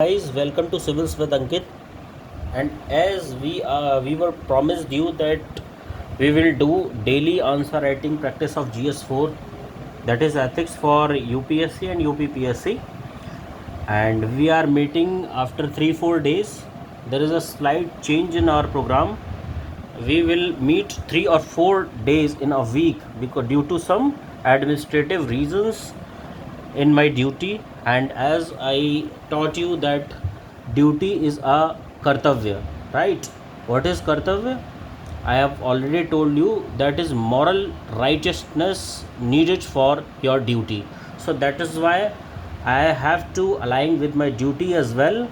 Guys, welcome to Civils with Ankit. And as we were promised you that we will do daily answer writing practice of GS4, that is ethics for UPSC and UPPSC. And we are meeting after 3-4 days. There is a slight change in our program. We will meet 3 or 4 days in a week because due to some administrative reasons in my duty. And as I taught you that duty is a kartavya, right? What is kartavya? I have already told you that is moral righteousness needed for your duty. So that is why I have to align with my duty as well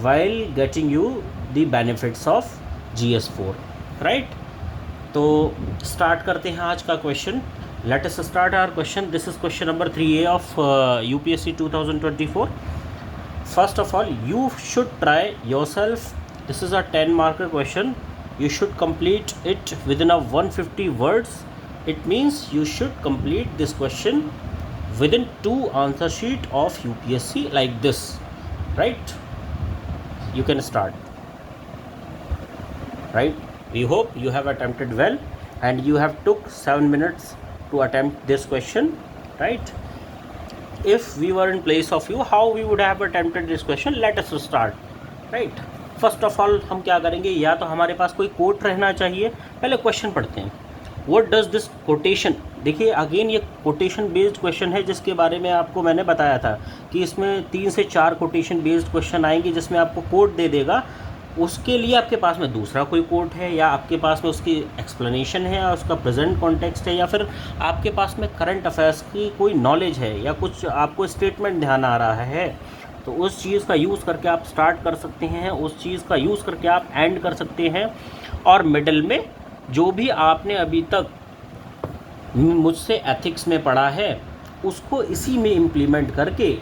while getting you the benefits of GS4, right? तो start करते हैं आज का question. Let us start our question. This is question number 3A of UPSC 2024. First of all, you should try yourself. This is a 10 marker question. You should complete it within a 150 words. It means you should complete this question within 2 answer sheet of UPSC like this, right? You can start, right? We hope you have attempted well and you have took 7 minutes to attempt this question, right? If we were in place of you, how we would have attempted this question? Let us start, right? First of all, हम क्या करेंगे, या तो हमारे पास कोई coat रहना चाहिए. पहले क्वेश्चन पढ़ते हैं. What does this quotation, देखिए अगेन ये कोटेशन बेस्ड क्वेश्चन है जिसके बारे में आपको मैंने बताया था कि इसमें 3 से 4 कोटेशन बेस्ड क्वेश्चन आएंगे जिसमें आपको कोट दे देगा. उसके लिए आपके पास में दूसरा कोई कोट है या आपके पास में उसकी एक्सप्लेनेशन है या उसका प्रेजेंट कॉन्टेक्स्ट है या फिर आपके पास में करंट अफेयर्स की कोई नॉलेज है या कुछ आपको स्टेटमेंट ध्यान आ रहा है, तो उस चीज़ का यूज़ करके आप स्टार्ट कर सकते हैं, उस चीज़ का यूज़ करके आप एंड कर सकते हैं. और मिडल में जो भी आपने अभी तक मुझसे एथिक्स में पढ़ा है उसको इसी में इम्प्लीमेंट करके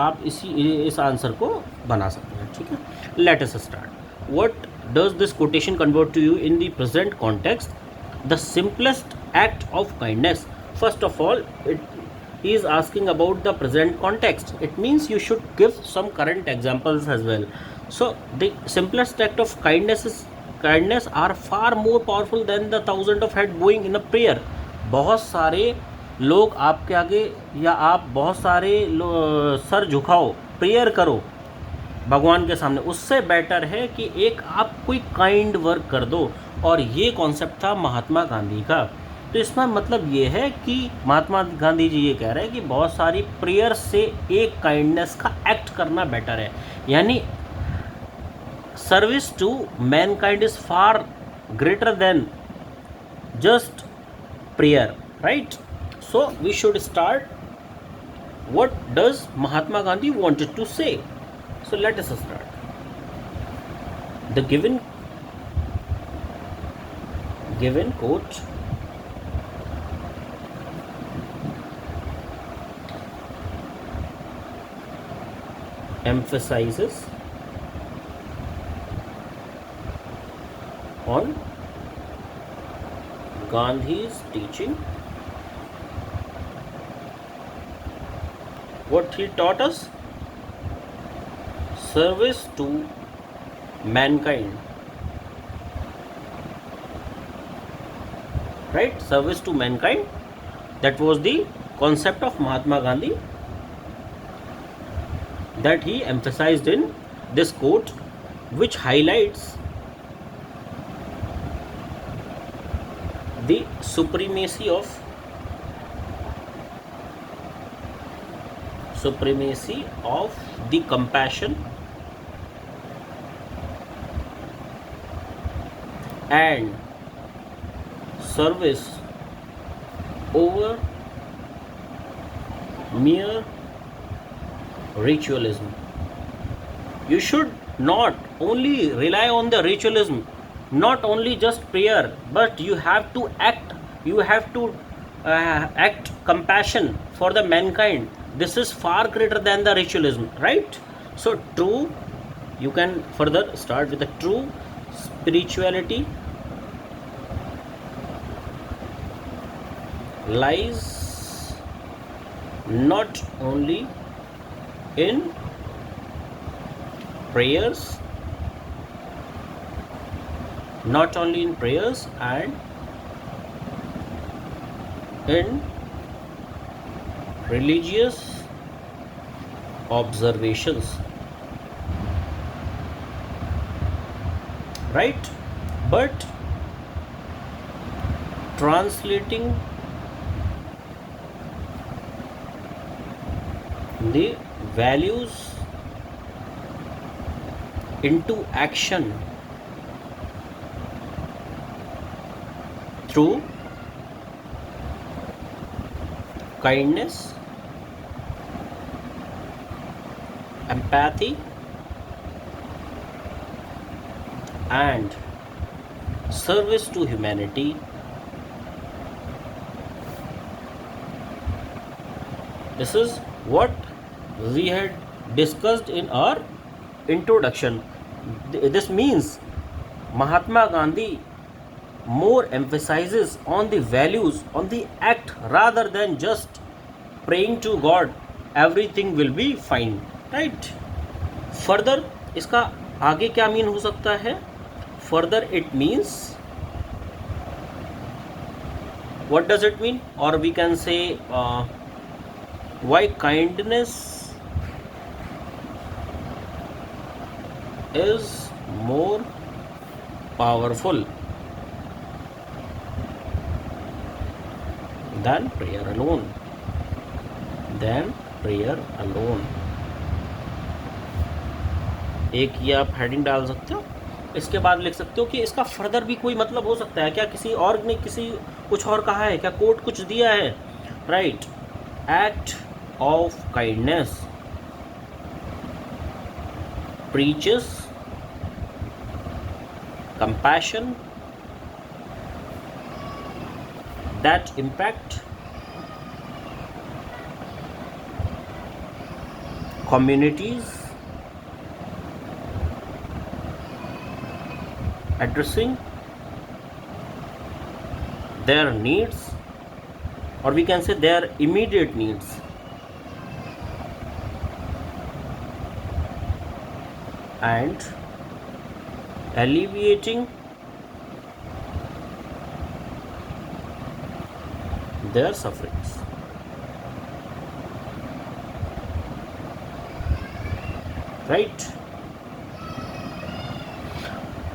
आप इस आंसर को बना सकते हैं. ठीक है, late us start. What does this quotation convert to you in the present context? The simplest act of kindness. First of all, it is asking about the present context. It means you should give some current examples as well. So the simplest act of kindness are far more powerful than the thousand of head bowing in a prayer. बहुत सारे लोग आपके आगे या आप बहुत सारे sir झुकाओ, prayer करो भगवान के सामने, उससे बेटर है कि एक आप कोई काइंड वर्क कर दो. और ये कॉन्सेप्ट था महात्मा गांधी का. तो इसमें मतलब ये है कि महात्मा गांधी जी ये कह रहे हैं कि बहुत सारी प्रेयर से एक काइंडनेस का एक्ट करना बेटर है. यानी service to mankind is far greater than just prayer, right? So we should start. What does Mahatma Gandhi wanted to say? So let us start. The given quote emphasizes on Gandhi's teaching. What he taught us? Service to mankind, right? Service to mankind, that was the concept of Mahatma Gandhi that he emphasized in this quote, which highlights the supremacy of the compassion and service over mere ritualism. You should not only rely on the ritualism, not only just prayer, but you have to act. You have to act compassion for the mankind. This is far greater than the ritualism, right? So true, you can further start with the true spirituality lies not only in prayers, not only in prayers and in religious observations, right? But translating the values into action through kindness, empathy, and service to humanity this is what we had discussed in our introduction. This means Mahatma Gandhi more emphasizes on the values, on the act, rather than just praying to God everything will be fine, right? Further इसका आगे क्या mean हो सकता है? Further it means, what does it mean? Or we can say why kindness is more powerful than prayer alone. एक ये आप heading डाल सकते हो. इसके बाद लिख सकते हो कि इसका फर्दर भी कोई मतलब हो सकता है क्या? किसी और ने किसी कुछ और कहा है क्या? कोट कुछ दिया है, right? Act of kindness preaches compassion that impact communities, addressing their needs, or we can say their immediate needs, and alleviating their sufferings. Right?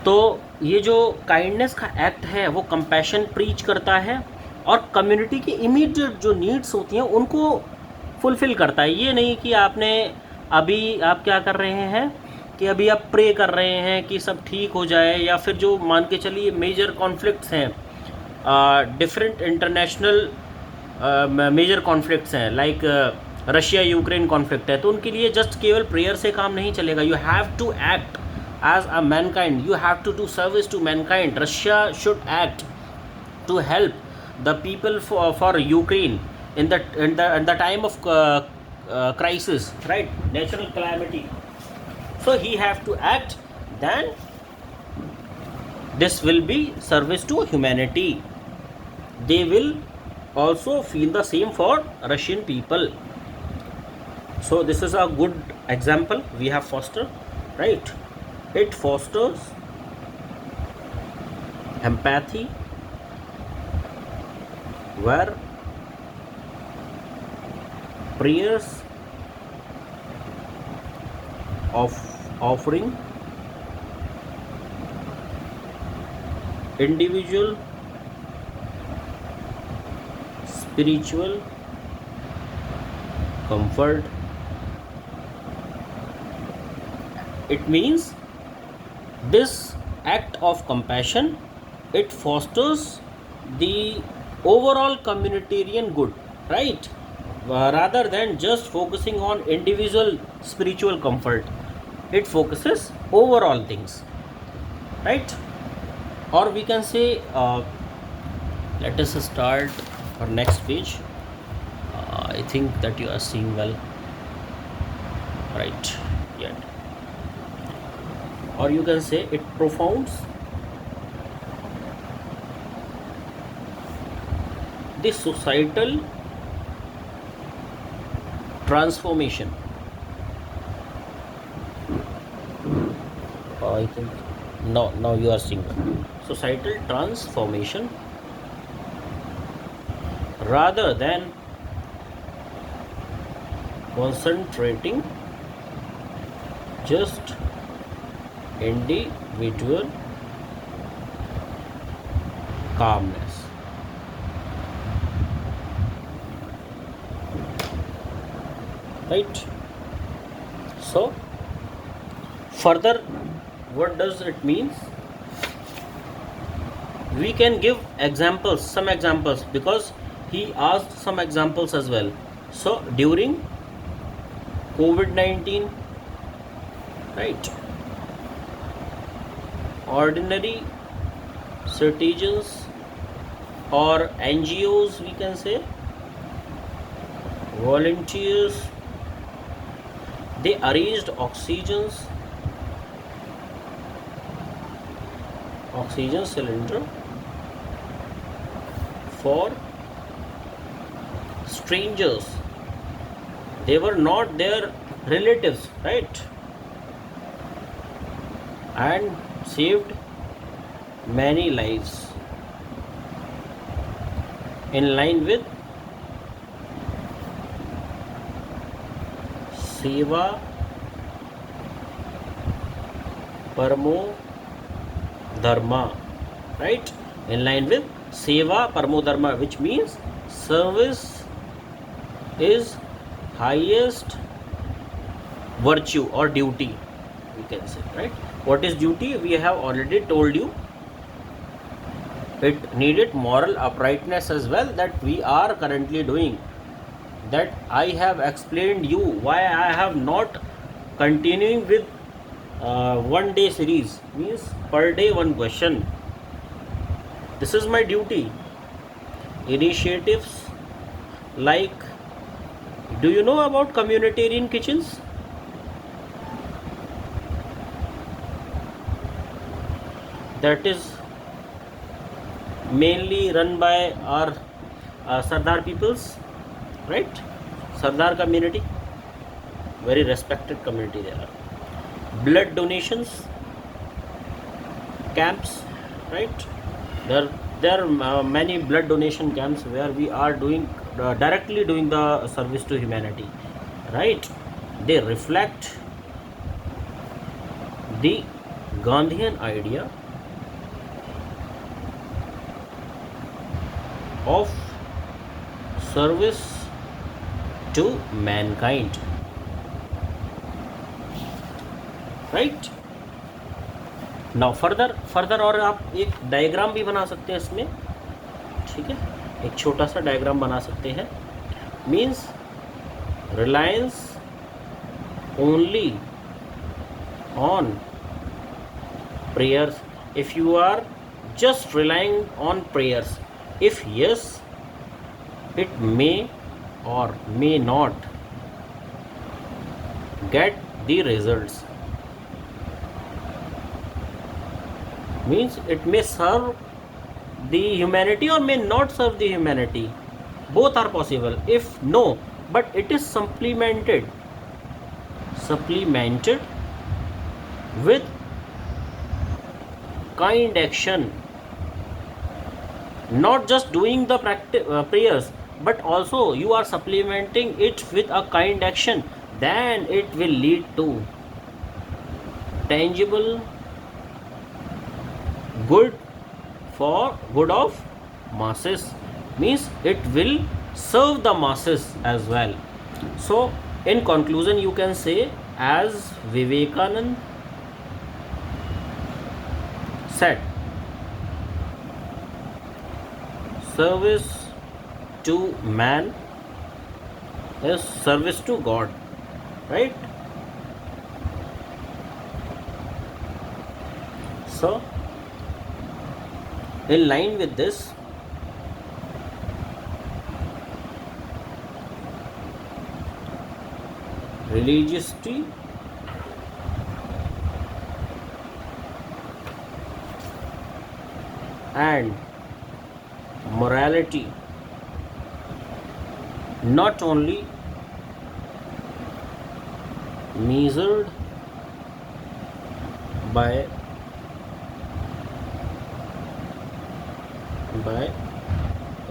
तो ये जो काइंडनेस का एक्ट है वो कंपैशन प्रीच करता है और कम्युनिटी की इमीडिएट जो नीड्स होती हैं उनको फुलफिल करता है. ये नहीं कि आपने अभी आप क्या कर रहे हैं कि अभी आप प्रे कर रहे हैं कि सब ठीक हो जाए, या फिर जो मान के चलिए मेजर कॉन्फ्लिक्ट्स हैं, डिफरेंट इंटरनेशनल मेजर कॉन्फ्लिक्ट्स हैं, लाइक रशिया यूक्रेन कॉन्फ्लिक्ट है, तो उनके लिए जस्ट केवल प्रेयर से काम नहीं चलेगा. You have to act as a mankind, you have to do service to mankind. Russia should act to help the people for Ukraine in the time of crisis, right? Natural calamity. So he have to act. Then this will be service to humanity. They will also feel the same for Russian people. So this is a good example we have fostered, right? It fosters empathy, where prayers of offering individual spiritual comfort. It means this act of compassion, it fosters the overall communitarian good, right? Rather than just focusing on individual spiritual comfort, it focuses overall things, right? Or we can say let us start our next page. I think that you are seeing well, right? Yet, or you can say it profounds the societal transformation I think now you are seeing societal transformation rather than concentrating just individual calmness. Right? So, further, what does it mean? We can give examples, some examples, because he asked some examples as well. So, during COVID-19, right, ordinary citizens or NGOs, we can say, volunteers, they arranged oxygen cylinder for strangers. They were not their relatives, right? And saved many lives in line with Seva Paramo Dharma, right? In line with Seva Paramo Dharma, which means service is highest virtue or duty, we can say, right? What is duty? We have already told you. It needed moral uprightness as well, that we are currently doing. That I have explained you why I have not continuing with one day series, means per day one question. This is my duty. Initiatives like, do you know about communitarian kitchens? That is mainly run by our Sardar peoples, right? Sardar community, very respected community they are. Blood donations camps, right? There are many blood donation camps where we are doing directly doing the service to humanity, right? They reflect the Gandhian idea of service to mankind, right? Now further और आप एक diagram भी बना सकते हैं इसमें, ठीक है? एक छोटा सा डायग्राम बना सकते हैं. Means Reliance only on prayers. If you are just relying on prayers, if yes, it may or may not get the results. Means it may serve the humanity or may not serve the humanity. Both are possible. If no, but it is supplemented with kind action, not just doing the prayers, but also you are supplementing it with a kind action, then it will lead to tangible good for good of masses. Means it will serve the masses as well. So in conclusion you can say, as Vivekanand said, service to man is service to God, right? So in line with this, religiosity and morality not only measured by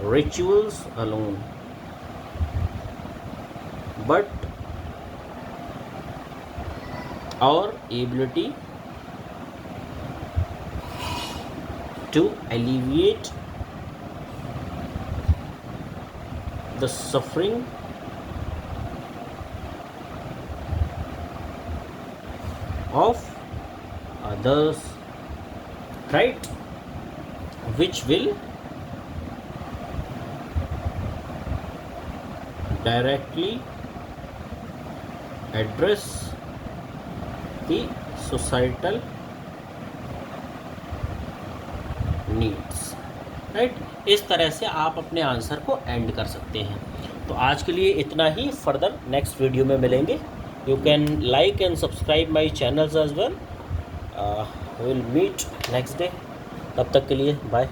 rituals alone, but our ability to alleviate the suffering of others, right, which will directly address the societal needs, right. इस तरह से आप अपने answer को and कर सकते हैं। तो आज के लिए इतना ही, फर्दर नेक्स्ट वीडियो में मिलेंगे। You can like and subscribe my channels as well. Will meet next day. तब तक के लिए बाय।